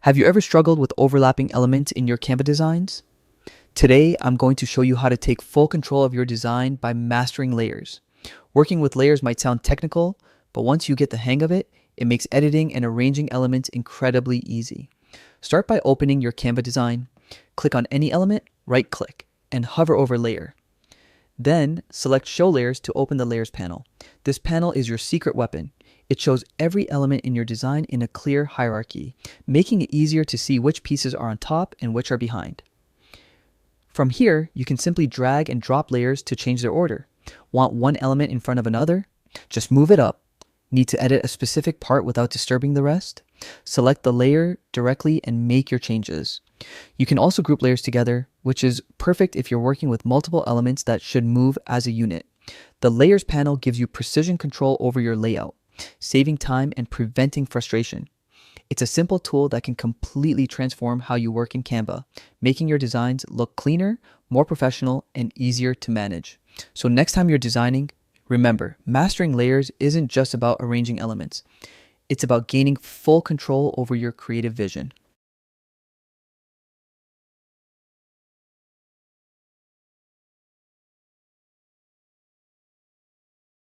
Have you ever struggled with overlapping elements in your Canva designs? Today, I'm going to show you how to take full control of your design by mastering layers. Working with layers might sound technical, but once you get the hang of it, it makes editing and arranging elements incredibly easy. Start by opening your Canva design, click on any element, right-click, and hover over Layer. Then, select Show Layers to open the Layers panel. This panel is your secret weapon. It shows every element in your design in a clear hierarchy, making it easier to see which pieces are on top and which are behind. From here, you can simply drag and drop layers to change their order. Want one element in front of another? Just move it up. Need to edit a specific part without disturbing the rest? Select the layer directly and make your changes. You can also group layers together, which is perfect if you're working with multiple elements that should move as a unit. The Layers panel gives you precision control over your layout, saving time and preventing frustration. It's a simple tool that can completely transform how you work in Canva, making your designs look cleaner, more professional, and easier to manage. So next time you're designing, remember, mastering layers isn't just about arranging elements. It's about gaining full control over your creative vision.